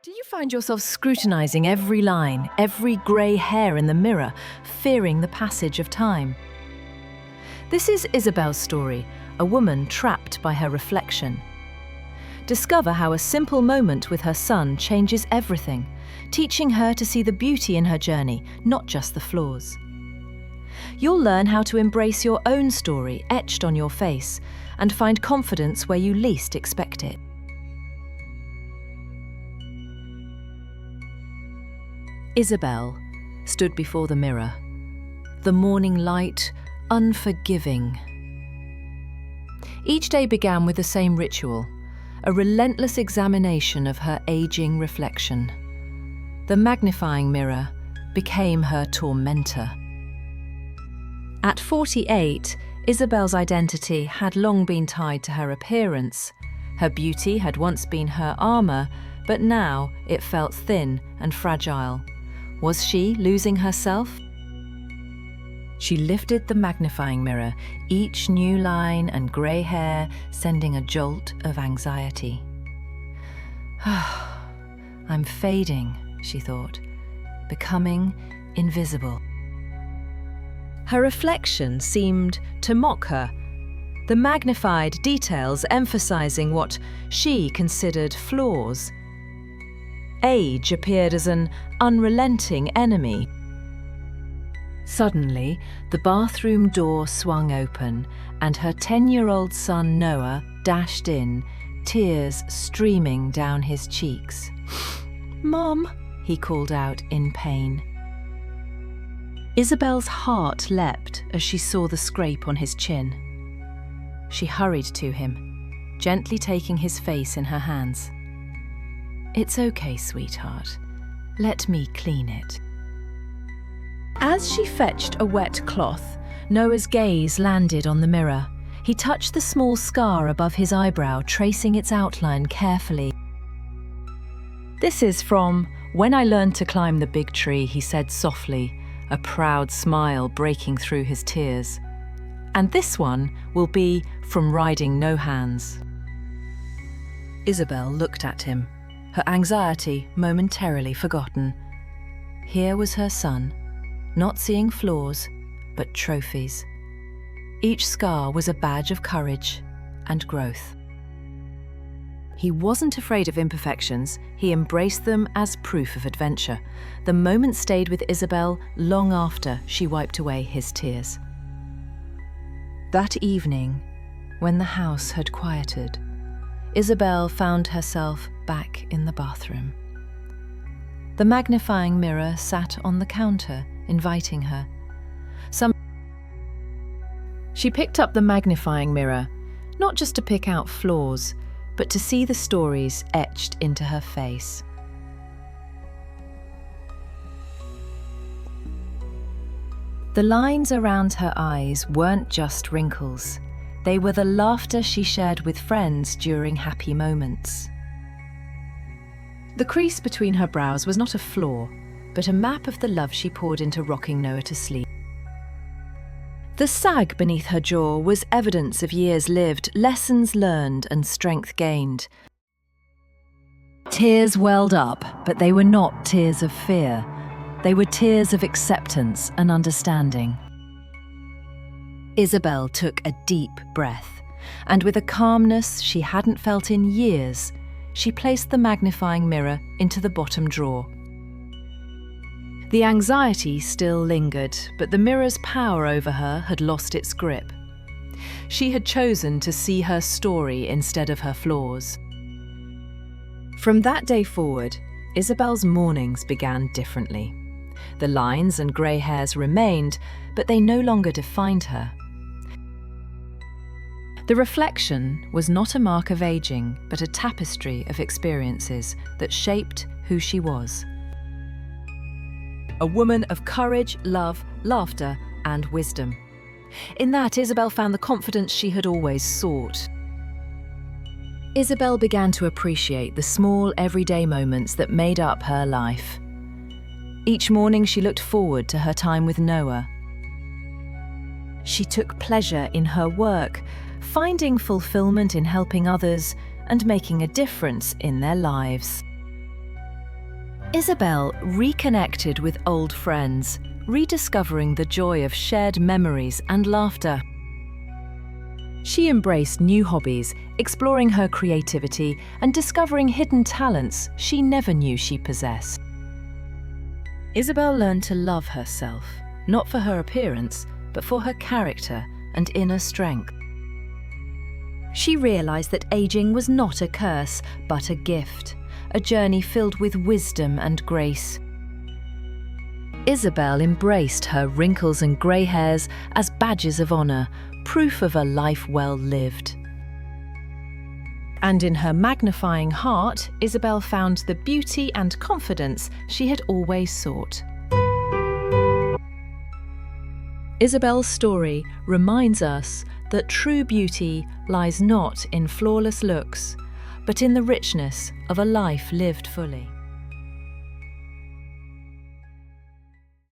Do you find yourself scrutinizing every line, every grey hair in the mirror, fearing the passage of time? This is Isabelle's story, a woman trapped by her reflection. Discover how a simple moment with her son changes everything, teaching her to see the beauty in her journey, not just the flaws. You'll learn how to embrace your own story etched on your face and find confidence where you least expect it. Isabelle stood before the mirror, the morning light unforgiving. Each day began with the same ritual, a relentless examination of her aging reflection. The magnifying mirror became her tormentor. At 48, Isabelle's identity had long been tied to her appearance. Her beauty had once been her armor, but now it felt thin and fragile. Was she losing herself? She lifted the magnifying mirror, each new line and grey hair sending a jolt of anxiety. I'm fading, she thought, becoming invisible. Her reflection seemed to mock her, the magnified details emphasizing what she considered flaws. Age appeared as an unrelenting enemy. Suddenly, the bathroom door swung open and her 10-year-old son Noah dashed in, tears streaming down his cheeks. "Mom," he called out in pain. Isabelle's heart leapt as she saw the scrape on his chin. She hurried to him, gently taking his face in her hands. "It's okay, sweetheart. Let me clean it." As she fetched a wet cloth, Noah's gaze landed on the mirror. He touched the small scar above his eyebrow, tracing its outline carefully. "This is from When I Learned to Climb the Big Tree," he said softly, a proud smile breaking through his tears. "And this one will be from Riding No Hands." Isabelle looked at him, her anxiety momentarily forgotten. Here was her son, not seeing flaws, but trophies. Each scar was a badge of courage and growth. He wasn't afraid of imperfections, he embraced them as proof of adventure. The moment stayed with Isabelle long after she wiped away his tears. That evening, when the house had quieted, Isabelle found herself back in the bathroom. The magnifying mirror sat on the counter, inviting her. She picked up the magnifying mirror, not just to pick out flaws, but to see the stories etched into her face. The lines around her eyes weren't just wrinkles. They were the laughter she shared with friends during happy moments. The crease between her brows was not a flaw, but a map of the love she poured into rocking Noah to sleep. The sag beneath her jaw was evidence of years lived, lessons learned, and strength gained. Tears welled up, but they were not tears of fear. They were tears of acceptance and understanding. Isabelle took a deep breath, and with a calmness she hadn't felt in years, she placed the magnifying mirror into the bottom drawer. The anxiety still lingered, but the mirror's power over her had lost its grip. She had chosen to see her story instead of her flaws. From that day forward, Isabelle's mornings began differently. The lines and grey hairs remained, but they no longer defined her. The reflection was not a mark of aging, but a tapestry of experiences that shaped who she was. A woman of courage, love, laughter, and wisdom. In that, Isabelle found the confidence she had always sought. Isabelle began to appreciate the small, everyday moments that made up her life. Each morning she looked forward to her time with Noah. She took pleasure in her work, finding fulfillment in helping others and making a difference in their lives. Isabelle reconnected with old friends, rediscovering the joy of shared memories and laughter. She embraced new hobbies, exploring her creativity and discovering hidden talents she never knew she possessed. Isabelle learned to love herself, not for her appearance, but for her character and inner strength. She realized that aging was not a curse, but a gift, a journey filled with wisdom and grace. Isabelle embraced her wrinkles and grey hairs as badges of honor, proof of a life well lived. And in her magnifying heart, Isabelle found the beauty and confidence she had always sought. Isabelle's story reminds us that true beauty lies not in flawless looks, but in the richness of a life lived fully.